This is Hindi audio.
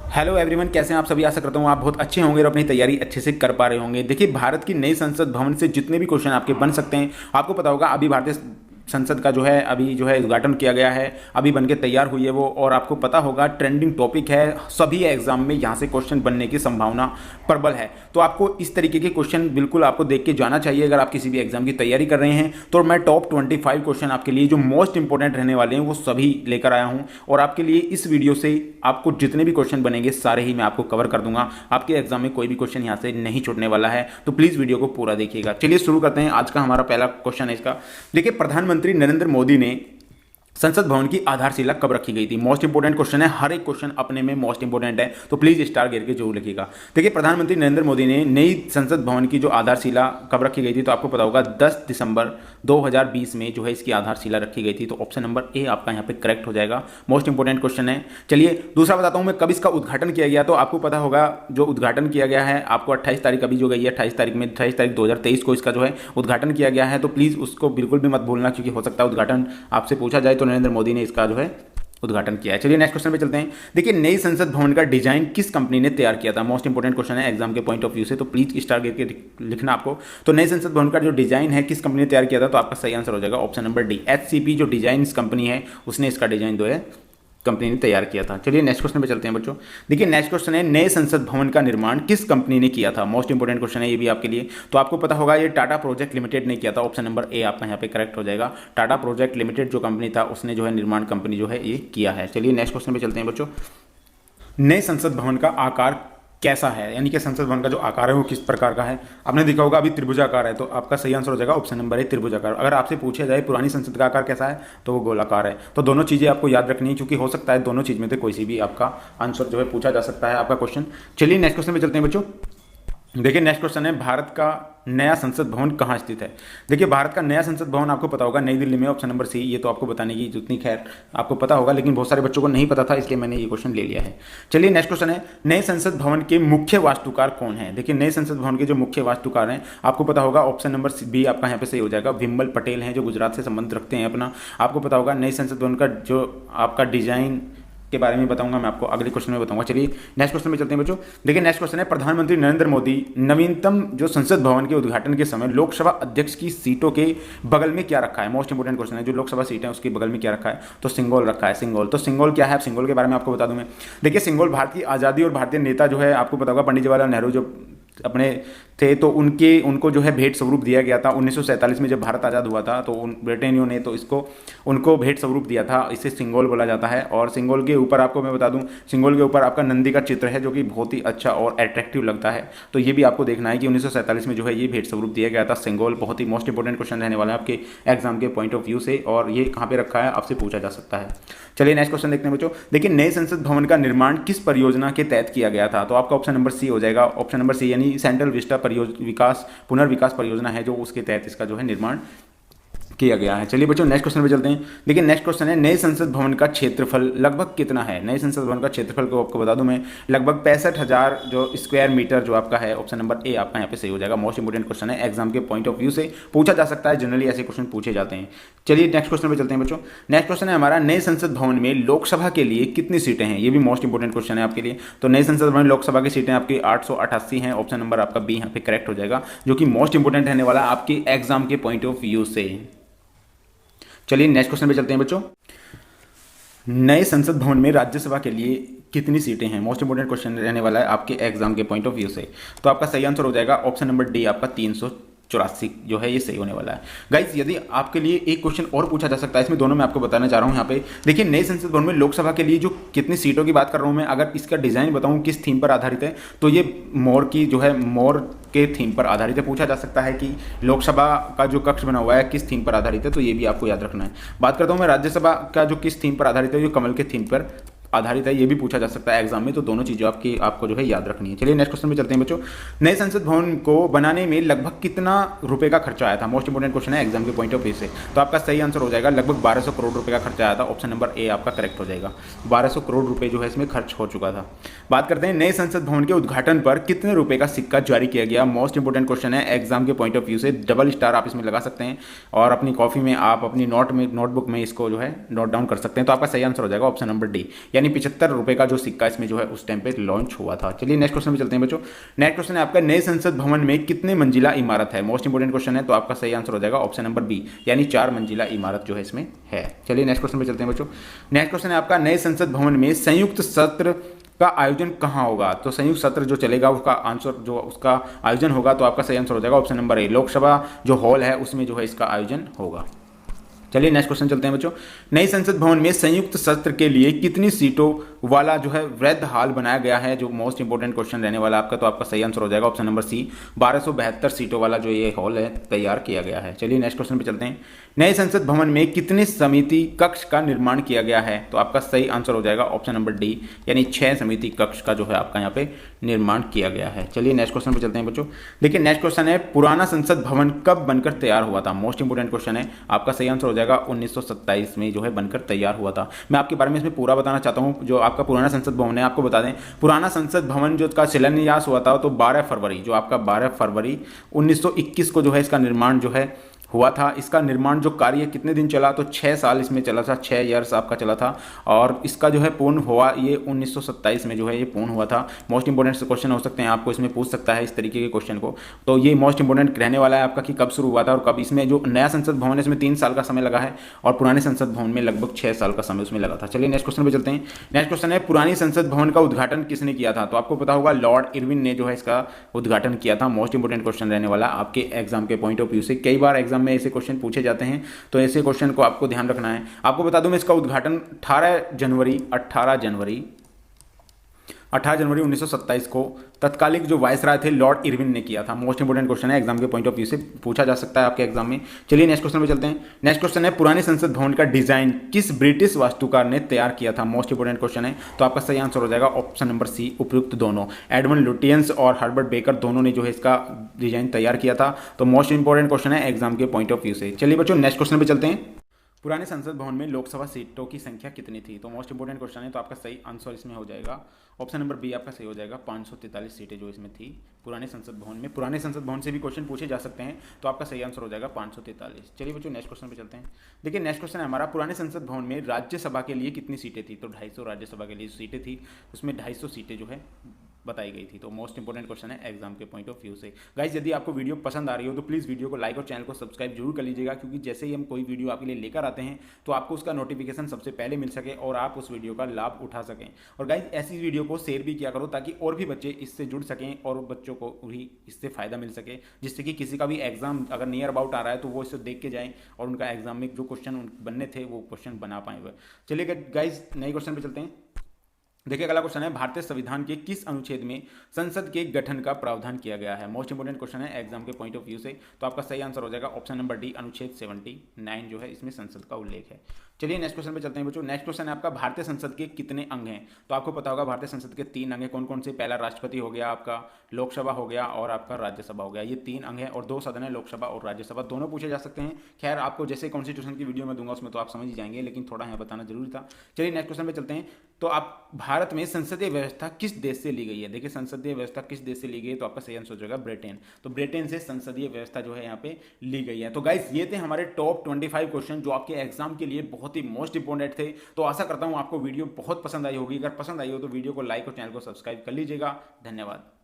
हेलो एवरीवन, कैसे हैं आप सभी। आशा करता हूँ आप बहुत अच्छे होंगे और अपनी तैयारी अच्छे से कर पा रहे होंगे। देखिए, भारत की नई संसद भवन से जितने भी क्वेश्चन आपके बन सकते हैं, आपको पता होगा अभी भारतीय संसद का जो है उद्घाटन किया गया है, अभी बन के तैयार हुई है वो। और आपको पता होगा ट्रेंडिंग टॉपिक है, सभी एग्जाम में यहाँ से क्वेश्चन बनने की संभावना प्रबल है। तो आपको इस तरीके के क्वेश्चन बिल्कुल आपको देख के जाना चाहिए अगर आप किसी भी एग्जाम की तैयारी कर रहे हैं। तो मैं टॉप 25 क्वेश्चन आपके लिए जो मोस्ट इंपॉर्टेंट रहने वाले हैं वो सभी लेकर आया हूँ, और आपके लिए इस वीडियो से आपको जितने भी क्वेश्चन बनेंगे सारे ही मैं आपको कवर कर दूंगा। आपके एग्जाम में कोई भी क्वेश्चन यहाँ से नहीं छूटने वाला है, तो प्लीज़ वीडियो को पूरा देखिएगा। चलिए शुरू करते हैं। आज का हमारा पहला क्वेश्चन है इसका। देखिए, प्रधानमंत्री नरेंद्र मोदी ने संसद भवन की आधारशिला कब रखी गई थी। मोस्ट इंपोर्टेंट क्वेश्चन है, हर एक क्वेश्चन अपने में मोस्ट इंपोर्टेंट है, तो प्लीज स्टार गिर के जरूर लिखिएगा। देखिए, प्रधानमंत्री नरेंद्र मोदी ने नई संसद भवन की जो आधारशिला कब रखी गई थी, तो आपको पता होगा 10 दिसंबर 2020 में जो है इसकी आधारशिला रखी गई थी। तो ऑप्शन नंबर ए आपका यहाँ पे करेक्ट हो जाएगा। मोस्ट इंपोर्टेंट क्वेश्चन है। चलिए दूसरा बताता हूँ मैं, कब इसका उद्घाटन किया गया। तो आपको पता होगा जो उद्घाटन किया गया है, आपको 28 तारीख अभी जो गई है, 28 तारीख 2023 को इसका जो है उद्घाटन किया गया है। तो प्लीज़ उसको बिल्कुल भी मत भूलना, क्योंकि हो सकता है उद्घाटन आपसे पूछा जाए तो नरेंद्र मोदी ने इसका जो है उद्घाटन किया है। चलिए नेक्स्ट क्वेश्चन पे चलते हैं। देखिए, नई संसद भवन का डिजाइन किस कंपनी ने तैयार किया था। मोस्ट इंपोर्टेंट क्वेश्चन है एग्जाम के पॉइंट ऑफ व्यू से, तो प्लीज स्टार गिर के लिखना आपको। तो नई संसद भवन का जो डिजाइन है किस कंपनी ने तैयार किया था, तो आपका सही आंसर हो जाएगा ऑप्शन नंबर डी, एचसीपी जो डिजाइन कंपनी है उसने इसका डिजाइन जो है कंपनी ने तैयार किया था। चलिए नेक्स्ट क्वेश्चन पे चलते हैं बच्चों। देखिए, नेक्स्ट क्वेश्चन है, नए संसद भवन का निर्माण किस कंपनी ने किया था। मोस्ट इंपोर्टेंट क्वेश्चन है ये भी आपके लिए। तो आपको पता होगा ये टाटा प्रोजेक्ट लिमिटेड ने किया था। ऑप्शन नंबर ए आपका यहाँ पे करेक्ट हो जाएगा। टाटा प्रोजेक्ट लिमिटेड जो कंपनी था उसने जो है निर्माण कंपनी जो है ये किया है। चलिए नेक्स्ट क्वेश्चन पे चलते हैं बच्चों। नए संसद भवन का आकार कैसा है, यानी कि संसद भवन का जो आकार है वो किस प्रकार का है। आपने देखा होगा अभी त्रिभुजाकार है, तो आपका सही आंसर हो जाएगा ऑप्शन नंबर ए, त्रिभुजाकार। अगर आपसे पूछा जाए पुरानी संसद का आकार कैसा है, तो वो गोलाकार है। तो दोनों चीज़ें आपको याद रखनी है, क्योंकि हो सकता है दोनों चीज़ में से कोई सी भी आपका आंसर जो है पूछा जा सकता है आपका क्वेश्चन। चलिए नेक्स्ट क्वेश्चन पे चलते हैं बच्चों। देखिए, नेक्स्ट क्वेश्चन है, भारत का नया संसद भवन कहाँ स्थित है। देखिए, भारत का नया संसद भवन आपको पता होगा नई दिल्ली में, ऑप्शन नंबर सी। ये तो आपको बताने की जितनी खैर आपको पता होगा, लेकिन बहुत सारे बच्चों को नहीं पता था, इसलिए मैंने ये क्वेश्चन ले लिया है। चलिए नेक्स्ट क्वेश्चन है, नए संसद भवन के मुख्य वास्तुकार कौन है। देखिए, नए संसद भवन के जो मुख्य वास्तुकार हैं आपको पता होगा ऑप्शन नंबर बी आपका यहाँ पे सही हो जाएगा। विमल पटेल हैं जो गुजरात से संबंध रखते हैं अपना। आपको पता होगा नए संसद भवन का जो आपका डिजाइन के बारे में बताऊंगा मैं आपको अगले क्वेश्चन में बताऊंगा। चलिए नेक्स्ट क्वेश्चन में चलते हैं बच्चों। देखिए, नेक्स्ट क्वेश्चन है, प्रधानमंत्री नरेंद्र मोदी नवीनतम जो संसद भवन के उद्घाटन के समय लोकसभा अध्यक्ष की सीटों के बगल में क्या रखा है। मोस्ट इंपोर्टेंट क्वेश्चन है, जो लोकसभा सीट है उसके बगल में क्या रखा है, तो सिंगोल रखा है। सिंगोल, तो सिंगोल क्या है, सिंगोल के बारे में आपको बता दूं मैं। देखिए, सिंगोल भारत की आज़ादी और भारतीय नेता जो है आपको पता होगा पंडित जवाहरलाल नेहरू जो अपने थे, तो उनको जो है भेंट स्वरूप दिया गया था 1947 में जब भारत आज़ाद हुआ था। तो ब्रिटेनियों ने तो उनको भेंट स्वरूप दिया था, इसे सिंगोल बोला जाता है। और सिंगोल के ऊपर आपको मैं बता दूं, सिंगोल के ऊपर आपका नंदी का चित्र है जो कि बहुत ही अच्छा और अट्रैक्टिव लगता है। तो ये भी आपको देखना है कि 1947 में जो है ये भेंट स्वरूप दिया गया था सिंगोल। बहुत ही मोस्ट इंपोर्टेंट क्वेश्चन रहने वाला है आपके एग्जाम के पॉइंट ऑफ व्यू से, और ये कहाँ पे रखा है आपसे पूछा जा सकता है। चलिए नेक्स्ट क्वेश्चन देखते हैं बच्चों। देखिए, नए संसद भवन का निर्माण किस परियोजना के तहत किया गया था, तो आपका ऑप्शन नंबर सी हो जाएगा। ऑप्शन नंबर सी यानी सेंट्रल विस्टा पुनर्विकास परियोजना है जो उसके तहत इसका जो है निर्माण किया गया है। चलिए बच्चों नेक्स्ट क्वेश्चन पे चलते हैं। देखिए, नेक्स्ट क्वेश्चन है, नए संसद भवन का क्षेत्रफल लगभग कितना है। नए संसद भवन का क्षेत्रफल को आपको बता दूं मैं, लगभग 65,000 जो स्क्वायर मीटर जो आपका है। ऑप्शन नंबर ए आपका यहाँ पे सही हो जाएगा। मोस्ट इंपोर्टेंट क्वेश्चन है, एग्जाम के पॉइंट ऑफ व्यू से पूछा जा सकता है, जनरली ऐसे क्वेश्चन पूछे जाते हैं। चलिए नेक्स्ट क्वेश्चन पे चलते हैं बच्चों। नेक्स्ट क्वेश्चन है हमारा, नए संसद भवन में लोकसभा के लिए कितनी सीटें हैं। ये भी मोस्ट इंपोर्टेंट क्वेश्चन है आपके लिए। तो नए संसद भवन लोकसभा की सीटें आपकी 888 हैं। ऑप्शन नंबर आपका बी यहाँ पे करेक्ट हो जाएगा, जो कि मोस्ट इंपोर्टेंट रहने वाला है आपके एग्जाम के पॉइंट ऑफ व्यू से। चलिए नेक्स्ट क्वेश्चन पे चलते हैं बच्चों। नए संसद भवन में राज्यसभा के लिए कितनी सीटें हैं। मोस्ट इंपोर्टेंट क्वेश्चन रहने वाला है आपके एग्जाम के पॉइंट ऑफ व्यू से। तो आपका सही आंसर हो जाएगा ऑप्शन नंबर डी आपका 384 जो है ये सही होने वाला है। गाइज, यदि आपके लिए एक क्वेश्चन और पूछा जा सकता है, इसमें दोनों मैं आपको बताना चाह रहा हूँ यहाँ पे। देखिए, नए संसद भवन में लोकसभा के लिए जो कितनी सीटों की बात कर रहा हूँ मैं, अगर इसका डिजाइन बताऊँ किस थीम पर आधारित है, तो ये मोर के थीम पर आधारित है। पूछा जा सकता है कि लोकसभा का जो कक्ष बना हुआ है किस थीम पर आधारित है, तो ये भी आपको याद रखना है। बात करता हूँ मैं राज्यसभा का जो किस थीम पर आधारित है, जो कमल के थीम पर आधारित है, ये भी पूछा जा सकता है एग्जाम में। तो दोनों चीज़ें आपको जो है याद रखनी है। चलिए नेक्स्ट क्वेश्चन में चलते हैं बच्चों। नए संसद भवन को बनाने में लगभग कितना रुपए का खर्चा आया था। मोस्ट इंपोर्टेंट क्वेश्चन है एग्जाम के पॉइंट ऑफ व्यू से। तो आपका सही आंसर हो जाएगा लगभग 1200 करोड़ रुपए का खर्चा आया था। ऑप्शन नंबर ए आपका करेक्ट हो जाएगा। 1200 करोड़ रुपए जो है इसमें खर्च हो चुका था। बात करते हैं नए संसद भवन के उद्घाटन पर कितने रुपए का सिक्का जारी किया गया। मोस्ट इंपोर्टेंट क्वेश्चन है एग्जाम के पॉइंट ऑफ व्यू से। डबल स्टार आप इसमें लगा सकते हैं, और अपनी कॉपी में आप अपनी नोटबुक में इसको जो है नोट डाउन कर सकते हैं। तो आपका सही आंसर हो जाएगा ऑप्शन नंबर डी, यानी 75 रुपये का जो सिक्का इसमें जो है उस टाइम पे लॉन्च हुआ था। चलिए नेक्स्ट क्वेश्चन पे चलते हैं बच्चों। नेक्स्ट क्वेश्चन है आपका, नए संसद भवन में कितने मंजिला इमारत है? मोस्ट इंपोर्टेंट क्वेश्चन है, तो आपका सही आंसर हो जाएगा ऑप्शन नंबर बी, यानी 4 मंजिला इमारत जो है इसमें है। चलिए नेक्स्ट क्वेश्चन पे चलते हैं बच्चों। नेक्स्ट क्वेश्चन है आपका, नए संसद भवन में संयुक्त सत्र का आयोजन कहाँ होगा? तो संयुक्त सत्र जो चलेगा उसका आंसर जो उसका आयोजन होगा, तो आपका सही आंसर हो जाएगा ऑप्शन नंबर ए, लोकसभा जो हॉल है उसमें जो है इसका आयोजन होगा। चलिए नेक्स्ट क्वेश्चन चलते हैं बच्चों। नई संसद भवन में संयुक्त सत्र के लिए कितनी सीटों वाला जो है वृद्ध हाल बनाया गया है? जो मोस्ट इंपोर्टेंट क्वेश्चन रहने वाला आपका, तो आपका सही आंसर हो जाएगा ऑप्शन नंबर सी, 1272 सीटों वाला जो ये हॉल है तैयार किया गया है। चलिए नेक्स्ट क्वेश्चन पे चलते हैं। नए संसद भवन में कितने समिति कक्ष का निर्माण किया गया है? तो आपका सही आंसर हो जाएगा ऑप्शन नंबर डी, यानी 6 समिति कक्ष का जो है आपका यहाँ पे निर्माण किया गया है। चलिए नेक्स्ट क्वेश्चन पे चलते हैं बच्चों। देखिए नेक्स्ट क्वेश्चन है, पुराना संसद भवन कब बनकर तैयार हुआ था? मोस्ट इंपोर्टेंट क्वेश्चन है, आपका सही आंसर हो जाएगा 1927 में जो है बनकर तैयार हुआ था। मैं आपके बारे में इसमें पूरा बताना चाहता हूँ। जो आपका पुराना संसद भवन है, आपको बता दें पुराना संसद भवन जो का शिलान्यास हुआ था तो 12 फरवरी, जो आपका 12 फरवरी 1921 को जो है इसका निर्माण जो है हुआ था। इसका निर्माण जो कार्य कितने दिन चला? तो 6 साल इसमें चला था, 6 ईयर्स आपका चला था। और इसका जो है पूर्ण हुआ ये 1927 में जो है ये पूर्ण हुआ था। मोस्ट इंपोर्टेंट क्वेश्चन हो सकते हैं, आपको इसमें पूछ सकता है इस तरीके के क्वेश्चन को, तो ये मोस्ट इंपोर्टेंट रहने वाला है आपका कि कब शुरू हुआ था और कब। इसमें जो नया संसद भवन है इसमें 3 साल का समय लगा है और पुराने संसद भवन में लगभग 6 साल का समय उसमें लगा था। चलिए नेक्स्ट क्वेश्चन पर चलते हैं। नेक्स्ट क्वेश्चन है, पुरानी संसद भवन का उद्घाटन किसने किया था? तो आपको पता होगा लॉर्ड इरविन ने जो है इसका उद्घाटन किया था। मोस्ट इंपोर्टेंट क्वेश्चन रहने वाला आपके एग्जाम के पॉइंट ऑफ व्यू से, कई बार एग्जाम में ऐसे क्वेश्चन पूछे जाते हैं, तो ऐसे क्वेश्चन को आपको ध्यान रखना है। आपको बता दूं मैं इसका उद्घाटन 18 जनवरी 1927 को तत्कालिक जो वायसराय थे लॉर्ड इरविन ने किया था। मोस्ट इंपोर्टेंट क्वेश्चन है, एग्जाम के पॉइंट ऑफ व्यू से पूछा जा सकता है आपके एग्जाम में। चलिए नेक्स्ट क्वेश्चन पे चलते हैं। नेक्स्ट क्वेश्चन है, पुराने संसद भवन का डिजाइन किस ब्रिटिश वास्तुकार ने तैयार किया था? मोस्ट इंपोर्टेंट क्वेश्चन है, तो आपका सही आंसर हो जाएगा ऑप्शन नंबर सी, उपयुक्त दोनों। एडमंड लुटियंस और हर्बर्ट बेकर दोनों ने जो है इसका डिजाइन तैयार किया था। तो मोस्ट इंपोर्टेंट क्वेश्चन है एग्जाम के पॉइंट ऑफ व्यू से। चलिए बच्चों नेक्स्ट क्वेश्चन पे चलते हैं। पुराने संसद भवन में लोकसभा सीटों की संख्या कितनी थी? तो मोस्ट इंपोर्टेंट क्वेश्चन है, तो आपका सही आंसर इसमें हो जाएगा ऑप्शन नंबर बी, आपका सही हो जाएगा 543 सीटें जो इसमें थी पुराने संसद भवन में। पुराने संसद भवन से भी क्वेश्चन पूछे जा सकते हैं, तो आपका सही आंसर हो जाएगा 543। चलिए बच्चों नेक्स्ट क्वेश्चन पे चलते हैं। देखिए नेक्स्ट क्वेश्चन है हमारा, पुराने संसद भवन में राज्यसभा के लिए कितनी सीटें थी? तो 250 राज्यसभा के लिए सीटें थी, उसमें 250 सीटें जो है बताई गई थी। तो मोस्ट इंपोर्टेंट क्वेश्चन है एग्जाम के पॉइंट ऑफ व्यू से। गाइस यदि आपको वीडियो पसंद आ रही हो तो प्लीज़ वीडियो को लाइक और चैनल को सब्सक्राइब जरूर कर लीजिएगा, क्योंकि जैसे ही हम कोई वीडियो आपके लिए लेकर आते हैं तो आपको उसका नोटिफिकेशन सबसे पहले मिल सके और आप उस वीडियो का लाभ उठा सकें। और गाइस ऐसी वीडियो को शेयर भी किया करो ताकि और भी बच्चे इससे जुड़ सकें और बच्चों को भी इससे फ़ायदा मिल सके, जिससे कि किसी का भी एग्जाम अगर नियर अबाउट आ रहा है तो वो इसे देख के जाएँ और उनका एग्जाम में जो क्वेश्चन बनने थे वो क्वेश्चन बना पाएँ वह। चलिए गाइस नए क्वेश्चन पर चलते हैं। देखिए अगला क्वेश्चन है, भारतीय संविधान के किस अनुच्छेद में संसद के गठन का प्रावधान किया गया है? मोस्ट इंपोर्टेंट क्वेश्चन है एग्जाम के पॉइंट ऑफ व्यू से, तो आपका सही आंसर हो जाएगा ऑप्शन नंबर डी, अनुच्छेद 79 जो है इसमें संसद का उल्लेख है। चलिए नेक्स्ट क्वेश्चन पे चलते हैं बच्चों। नेक्स्ट क्वेश्चन है आपका, भारतीय संसद के कितने अंग हैं? तो आपको पता होगा भारतीय संसद के 3 अंग हैं। कौन कौन से? पहला राष्ट्रपति हो गया, आपका लोकसभा हो गया और आपका राज्यसभा हो गया। ये 3 अंग हैं और 2 सदन है, लोकसभा और राज्यसभा, दोनों पूछे जा सकते हैं। खैर आपको जैसे कॉन्स्टिट्यूशन की वीडियो में दूंगा उसमें तो आप समझ ही जाएंगे, लेकिन थोड़ा यहाँ बताना जरूरी था। चलिए नेक्स्ट क्वेश्चन पे चलते हैं। तो आप भारत में संसदीय व्यवस्था किस देश से ली गई है? देखिए संसदीय व्यवस्था किस देश से ली गई है, तो आपका सही आंसर हो जाएगा ब्रिटेन। तो ब्रिटेन से संसदीय व्यवस्था जो है यहाँ पे ली गई है। तो गाइस ये थे हमारे टॉप 25 क्वेश्चन जो आपके एग्जाम के लिए बहुत ही मोस्ट इंपोर्टेंट थे। तो आशा करता हूँ आपको वीडियो बहुत पसंद आई होगी। अगर पसंद आई हो तो वीडियो को लाइक और चैनल को सब्सक्राइब कर लीजिएगा। धन्यवाद।